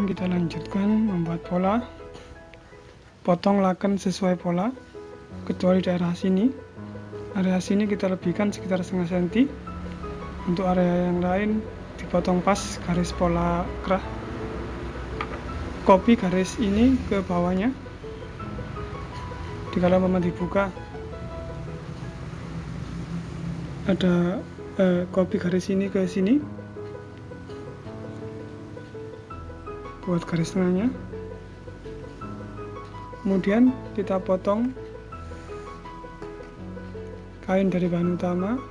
Sekarang kita lanjutkan membuat pola. Potong laken sesuai pola, kecuali daerah sini. Area sini kita lebihkan sekitar setengah senti. Untuk area yang lain dipotong pas garis pola kerah. Copy garis ini ke bawahnya. Jika lama dibuka ada copy garis ini ke sini, buat garis tengahnya. Kemudian kita potong kain dari bahan utama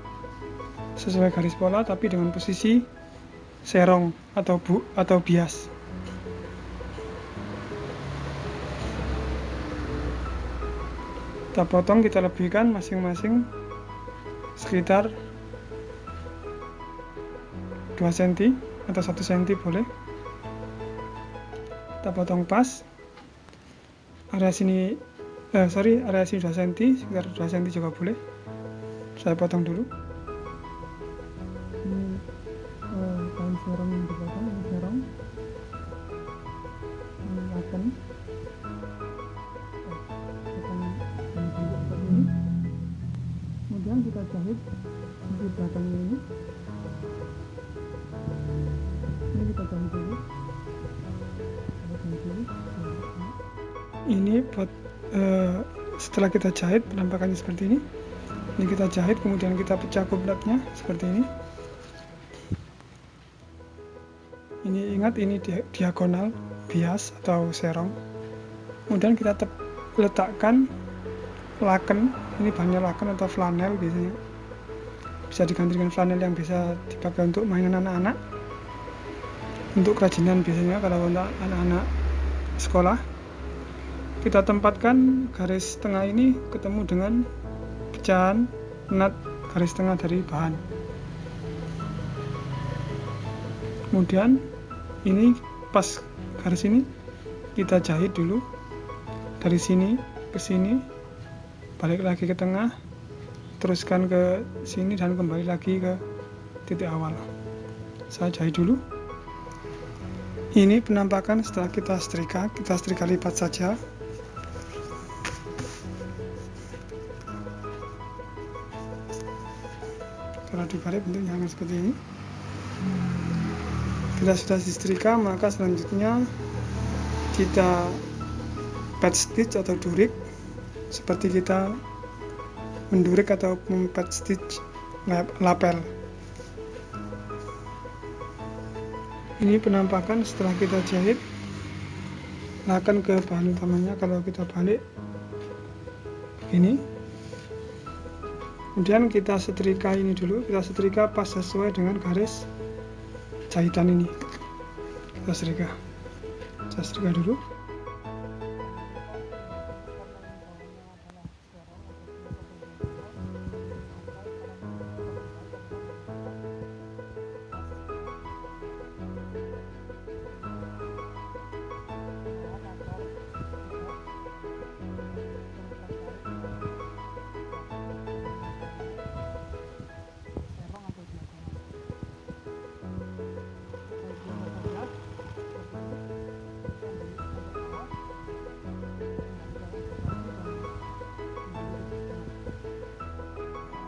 sesuai garis pola, tapi dengan posisi serong atau bias. Kita potong, kita lebihkan masing-masing sekitar 2 cm atau 1 cm boleh. Kita potong pas. Area sini area sini 2 cm, sekitar 2 cm juga boleh. Saya potong dulu. Ini kain serong yang dipotong, ini serong. Ini laken. Potong bentuk seperti ini. Kemudian kita jahit di belakangnya ini. Ini kita jahit dulu. Ini buat setelah kita jahit penampakannya seperti ini. Ini kita jahit, kemudian kita pecah gobletnya seperti ini. Ini ingat, ini diagonal bias atau serong. Kemudian kita letakkan laken. Ini bahannya laken atau flanel biasanya. Bisa diganti dengan flanel yang bisa dipakai untuk mainan anak-anak. Untuk kerajinan biasanya kalau untuk anak-anak sekolah. Kita tempatkan garis tengah ini ketemu dengan pecahan nut garis tengah dari bahan. Kemudian ini pas garis ini kita jahit dulu dari sini ke sini, balik lagi ke tengah, teruskan ke sini dan kembali lagi ke titik awal. Saya jahit dulu. Ini penampakan setelah kita setrika lipat saja. Kalau dibalik bentuknya akan seperti ini. Bila sudah disetrika, maka selanjutnya kita patch stitch atau durik, seperti kita mendurik atau patch stitch lapel. Ini penampakan setelah kita jahit laken ke bahan utamanya. Kalau kita balik begini. Kemudian kita setrika ini dulu, kita setrika pas sesuai dengan garis jahitan ini. Saya setrika dulu.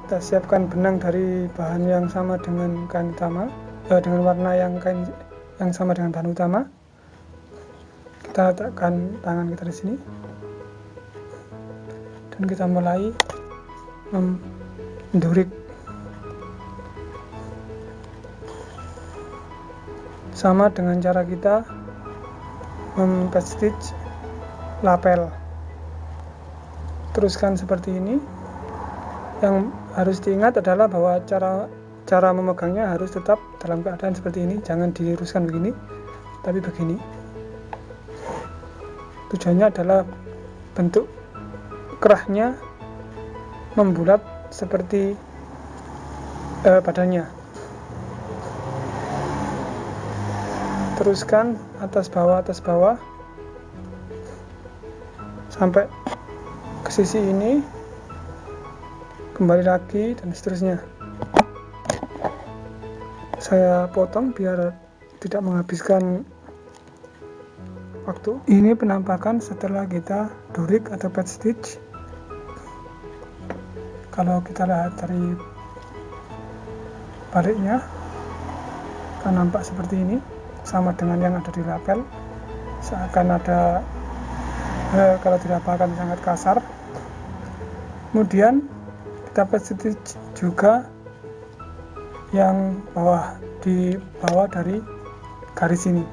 Kita siapkan benang dari bahan yang sama dengan kain utama, dengan warna yang sama dengan bahan utama. Kita letakkan tangan kita di sini dan kita mulai mendurik sama dengan cara kita patch stitch lapel. Teruskan seperti ini. Yang harus diingat adalah bahwa cara memegangnya harus tetap dalam keadaan seperti ini, jangan diluruskan begini, tapi begini. Tujuannya adalah bentuk kerahnya membulat seperti badannya. Teruskan atas bawah sampai ke sisi ini, kembali lagi dan seterusnya. Saya potong biar tidak menghabiskan waktu. Ini penampakan setelah kita durik atau patch stitch. Kalau kita lihat dari baliknya kan nampak seperti ini, sama dengan yang ada di lapel, seakan ada kalau dirapalkan sangat kasar. Kemudian kita patch stitch juga yang di bawah dari garis ini.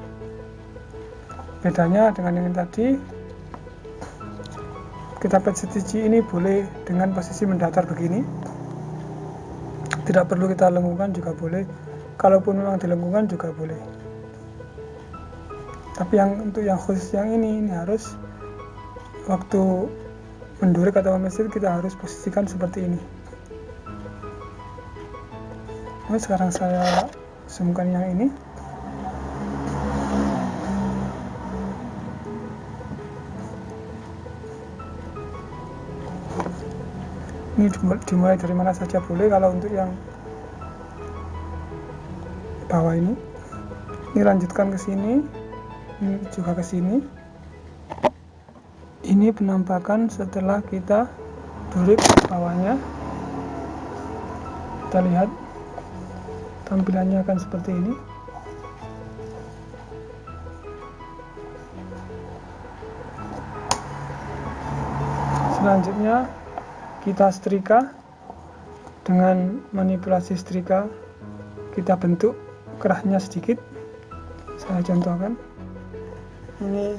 Bedanya dengan yang tadi, kita patch stitch ini boleh dengan posisi mendatar begini, tidak perlu kita lengkungkan juga boleh, kalaupun memang dilengkungkan juga boleh. Tapi untuk yang khusus yang ini harus waktu mendurik atau memesir kita harus posisikan seperti ini. Nah, sekarang saya zoomkan yang ini. Ini dimulai dari mana saja boleh. Kalau untuk yang bawah ini lanjutkan ke sini, ini juga ke sini. Ini penampakan setelah kita durik bawahnya. Kita lihat tampilannya akan seperti ini. Selanjutnya kita setrika. Dengan manipulasi setrika kita bentuk kerahnya sedikit. Saya contohkan. Ini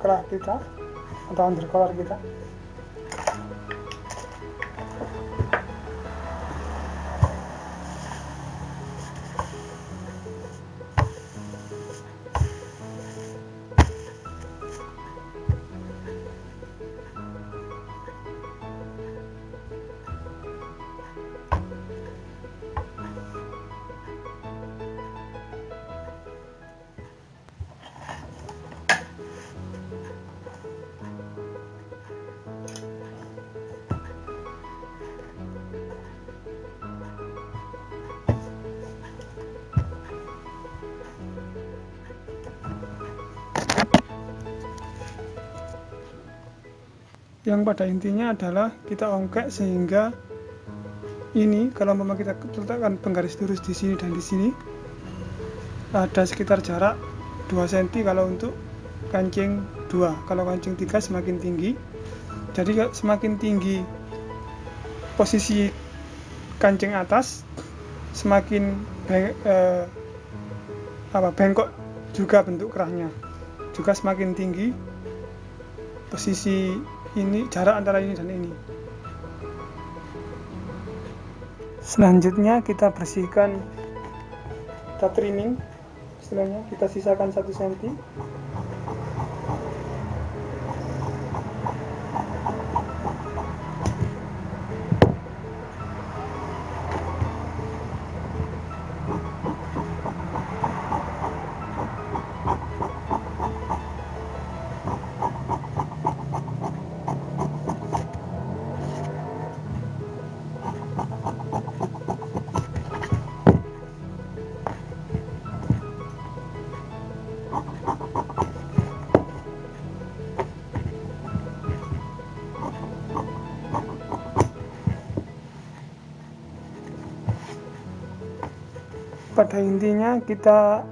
kerah kita atau undercollar kita. Yang pada intinya adalah kita ongkek sehingga ini, kalau memang kita letakkan penggaris lurus di sini dan di sini, ada sekitar jarak 2 cm kalau untuk kancing 2. Kalau kancing 3 semakin tinggi. Jadi semakin tinggi posisi kancing atas, semakin bengkok juga bentuk kerahnya. Juga semakin tinggi posisi ini, jarak antara ini dan ini. Selanjutnya kita bersihkan, kita trimming, istilahnya kita sisakan 1 cm. Pada intinya kita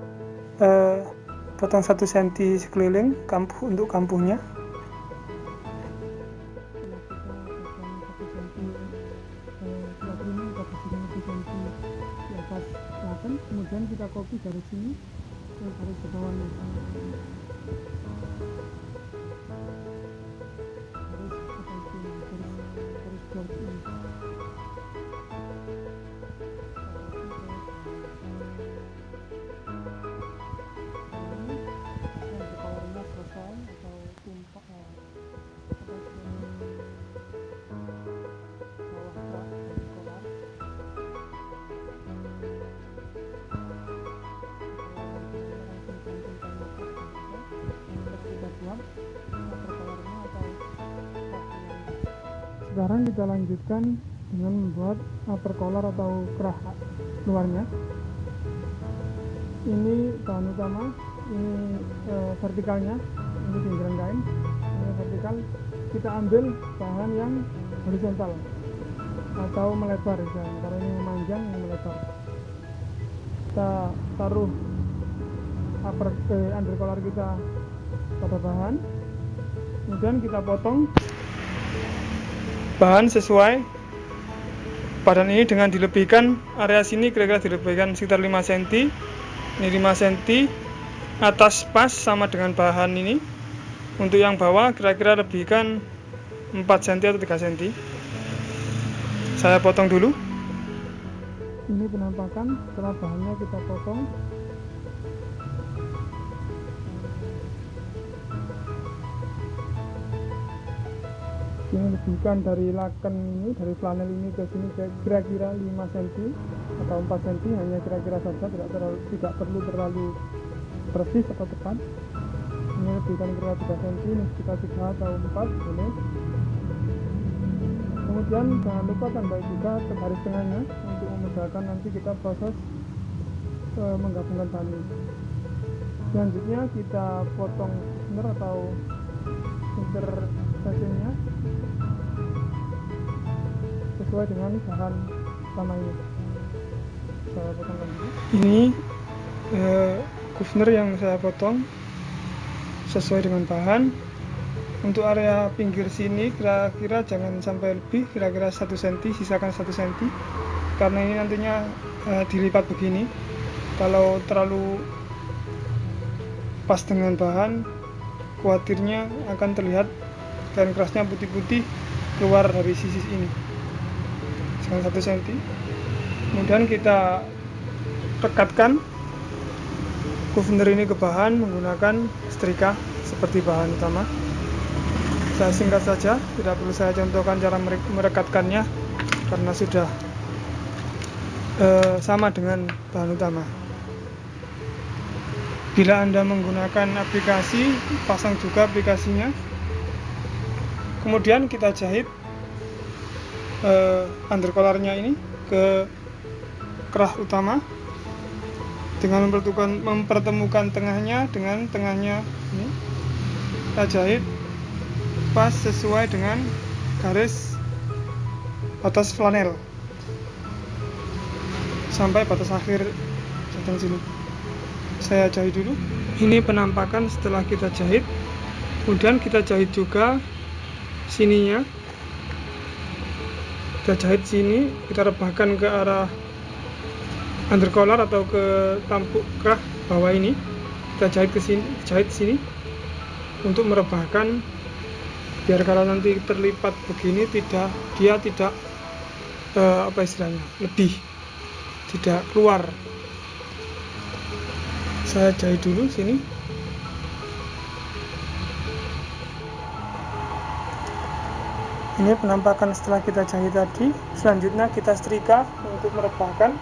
potong 1 cm sekeliling untuk kampuhnya. Kemudian kita copy dari sini ke garis bawahnya. Sekarang kita lanjutkan dengan membuat upper collar atau kerah luarnya. Ini bahan utama ini vertikalnya, ini pinggiran kain, ini vertikal. Kita ambil bahan yang horizontal atau melebar, karena ini memanjang, ini melebar. Kita taruh undercollar kita pada bahan, kemudian kita potong bahan sesuai badan ini dengan dilebihkan area sini, kira-kira dilebihkan sekitar 5 cm. Ini 5 cm atas pas sama dengan bahan ini. Untuk yang bawah kira-kira lebihkan 4 cm atau 3 cm. Saya potong dulu. Ini penampakan setelah bahannya kita potong. Ini lebihkan dari laken ini, dari flanel ini ke sini kira-kira 5 cm atau 4 cm, hanya kira-kira saja, tidak perlu terlalu persis atau tepat. Ini lebihkan kira-kira 3 cm, ini sekitar 3 atau 4 boleh. Kemudian jangan lupa tambah juga ke garis tengahnya untuk memudahkan nanti kita proses menggabungkan bahan ini. Selanjutnya kita potong center atau intersection-nya sesuai dengan bahan sama ini. Saya potongkan dulu. Ini Kufner yang saya potong sesuai dengan bahan. Untuk area pinggir sini kira-kira jangan sampai lebih, kira-kira 1 cm, sisakan 1 cm, karena ini nantinya dilipat begini. Kalau terlalu pas dengan bahan, khawatirnya akan terlihat kain kerasnya putih-putih keluar dari sisi ini. Sekitar 1 cm. Kemudian kita rekatkan Kufner ini ke bahan menggunakan setrika seperti bahan utama. Saya singkat saja, tidak perlu saya contohkan cara merekatkannya karena sudah sama dengan bahan utama. Bila Anda menggunakan aplikasi, pasang juga aplikasinya. Kemudian kita jahit undercollarnya ini ke kerah utama dengan mempertemukan tengahnya dengan tengahnya ini. Kita jahit pas sesuai dengan garis batas flanel sampai batas akhir datang sini. Saya jahit dulu. Ini penampakan setelah kita jahit. Kemudian kita jahit juga sininya. Kita jahit sini, kita rebahkan ke arah undercollar atau ke tampuk kerah bawah ini. Kita jahit ke sini, jahit sini untuk merebahkan, biar kalau nanti terlipat begini dia tidak lebih tidak keluar. Saya jahit dulu sini. Ini penampakan setelah kita jahit tadi. Selanjutnya kita setrika untuk merebahkan.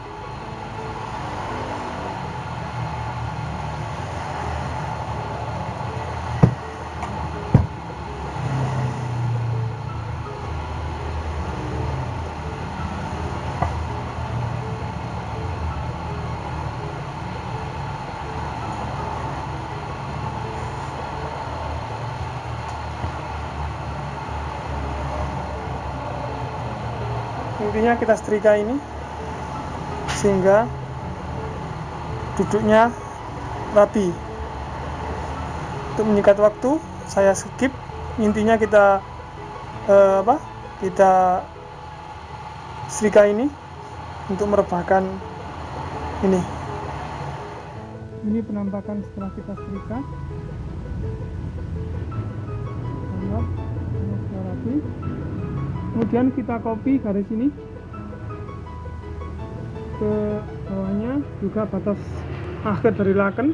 Intinya kita setrika ini sehingga duduknya rapi. Untuk menyingkat waktu, saya skip. Intinya kita kita setrika ini untuk merebahkan ini. Ini penampakan setelah kita setrika. Lihat, ini sudah rapi. Kemudian kita copy garis ini ke bawahnya, juga batas akhir dari laken.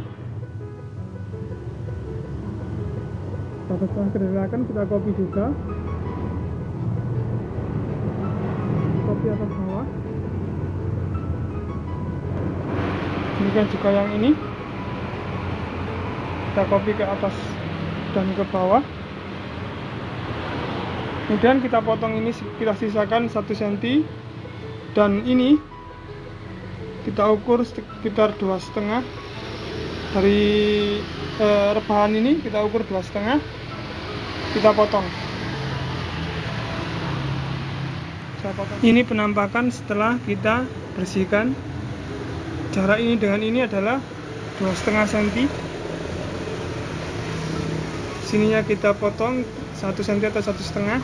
Batas akhir dari laken kita copy juga, copy atas bawah. Demikian juga yang ini, kita copy ke atas dan ke bawah. Kemudian kita potong ini, kita sisakan 1 cm, dan ini kita ukur sekitar 2,5 Dari rebahan ini kita ukur 2,5, kita potong. Ini penampakan setelah kita bersihkan. Jarak ini dengan ini adalah 2,5 cm. Sininya kita potong 1 cm atau 1,5.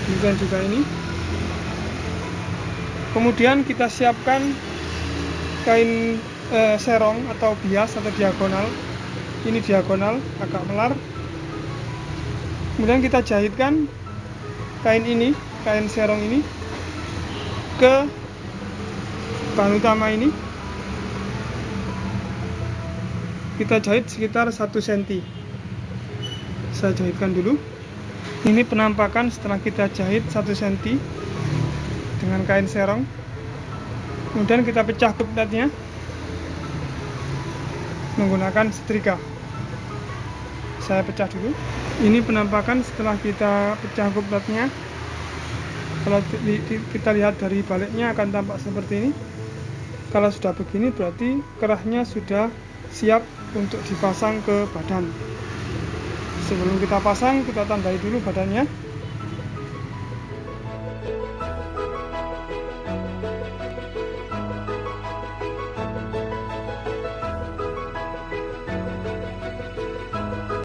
Demikian juga ini. Kemudian kita siapkan kain serong atau bias atau diagonal. Ini diagonal agak melar. Kemudian kita jahitkan kain ini, kain serong ini ke bahan utama ini. Kita jahit sekitar 1 cm. Saya jahitkan dulu. Ini penampakan setelah kita jahit 1 cm dengan kain serong. Kemudian kita pecah kuplatnya menggunakan setrika. Saya pecah dulu. Ini penampakan setelah kita pecah kuplatnya. Kalau kita lihat dari baliknya akan tampak seperti ini. Kalau sudah begini berarti kerahnya sudah siap untuk dipasang ke badan. Sebelum kita pasang, kita tandai dulu badannya.